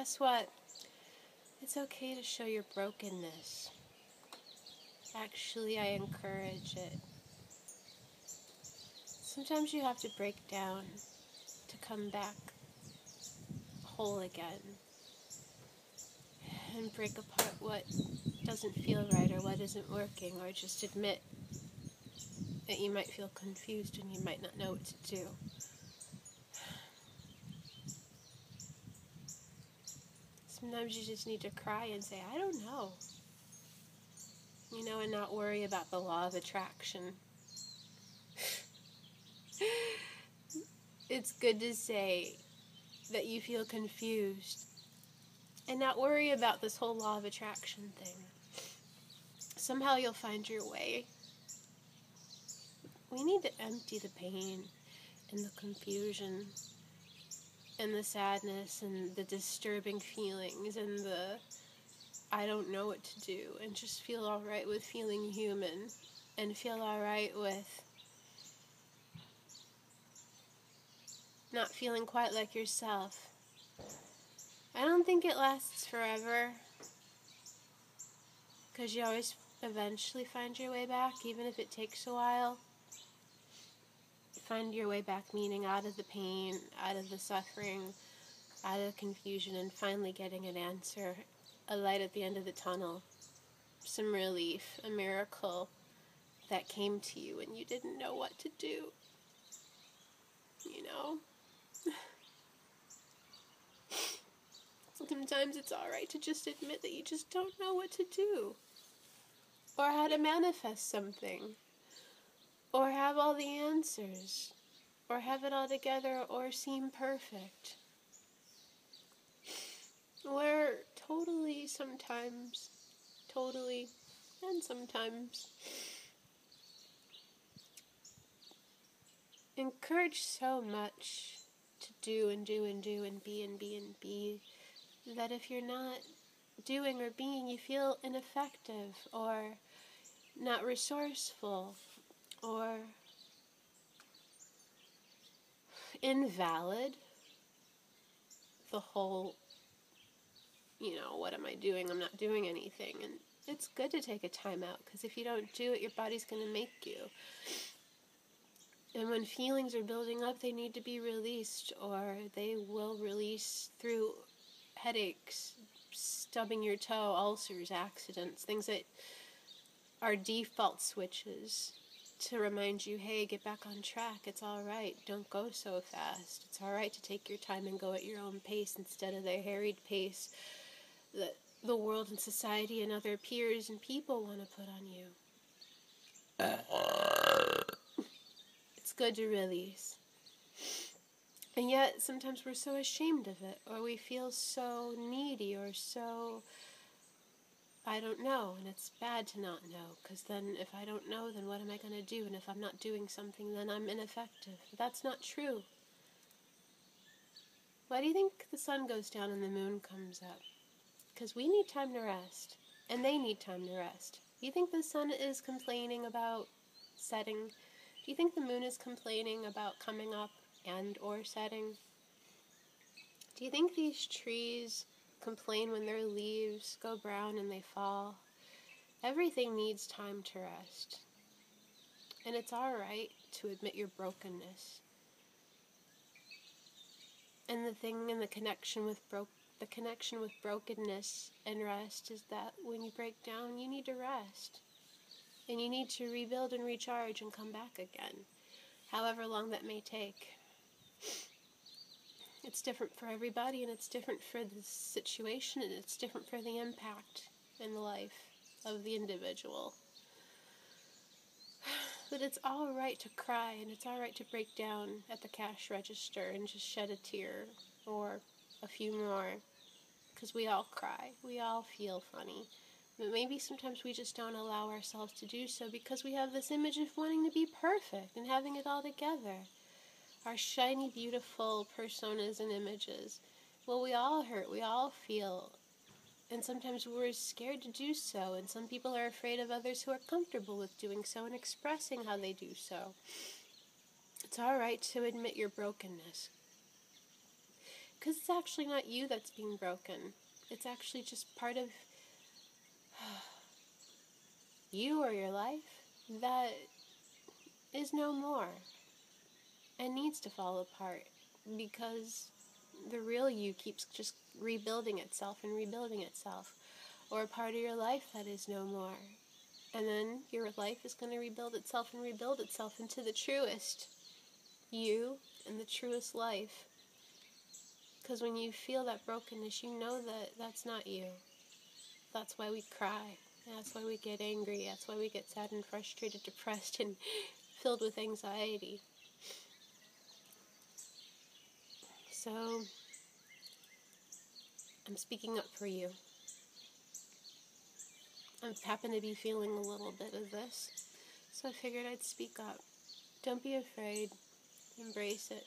guess what? It's okay to show your brokenness. Actually, I encourage it. Sometimes you have to break down to come back whole again. And break apart what doesn't feel right or what isn't working, or just admit that you might feel confused and you might not know what to do. Sometimes you just need to cry and say, I don't know. And not worry about the law of attraction. It's good to say that you feel confused and not worry about this whole law of attraction thing. Somehow you'll find your way. We need to empty the pain and the confusion and the sadness and the disturbing feelings and the I don't know what to do, and just feel alright with feeling human and feel alright with not feeling quite like yourself. I don't think it lasts forever, because you always eventually find your way back, even if it takes a while. Find your way back, meaning out of the pain, out of the suffering, out of the confusion, and finally getting an answer, a light at the end of the tunnel, some relief, a miracle that came to you and you didn't know what to do. Sometimes it's alright to just admit that you just don't know what to do, or how to manifest something, or have all the answers, or have it all together, or seem perfect. We're sometimes encouraged so much to do and do and do and be and be and be, that if you're not doing or being, you feel ineffective or not resourceful or invalid. The whole, what am I doing? I'm not doing anything. And it's good to take a time out, because if you don't do it, your body's going to make you. And when feelings are building up, they need to be released, or they will release through headaches, stubbing your toe, ulcers, accidents, things that are default switches to remind you, hey, get back on track. It's all right. Don't go so fast. It's all right to take your time and go at your own pace instead of the harried pace that the world and society and other peers and people want to put on you. It's good to release. And yet, sometimes we're so ashamed of it, or we feel so needy, or so, I don't know, and it's bad to not know, because then if I don't know, then what am I going to do? And if I'm not doing something, then I'm ineffective. That's not true. Why do you think the sun goes down and the moon comes up? Because we need time to rest, and they need time to rest. Do you think the sun is complaining about setting? Do you think the moon is complaining about coming up and or setting? Do you think these trees complain when their leaves go brown and they fall? Everything needs time to rest. And it's alright to admit your brokenness. And the connection with brokenness and rest is that when you break down, you need to rest. And you need to rebuild and recharge and come back again, however long that may take. It's different for everybody, and it's different for the situation, and it's different for the impact in the life of the individual. But it's all right to cry, and it's all right to break down at the cash register and just shed a tear or a few more, because we all cry. We all feel funny. But maybe sometimes we just don't allow ourselves to do so because we have this image of wanting to be perfect and having it all together. Our shiny, beautiful personas and images. Well, we all hurt. We all feel. And sometimes we're scared to do so. And some people are afraid of others who are comfortable with doing so and expressing how they do so. It's all right to admit your brokenness. Because it's actually not you that's being broken. It's actually just part of you or your life that is no more and needs to fall apart because the real you keeps just rebuilding itself and rebuilding itself. Or a part of your life that is no more. And then your life is going to rebuild itself and rebuild itself into the truest you and the truest life. Because when you feel that brokenness, you know that that's not you. That's why we cry. That's why we get angry. That's why we get sad and frustrated, depressed, and filled with anxiety. So, I'm speaking up for you. I happen to be feeling a little bit of this, so I figured I'd speak up. Don't be afraid. Embrace it.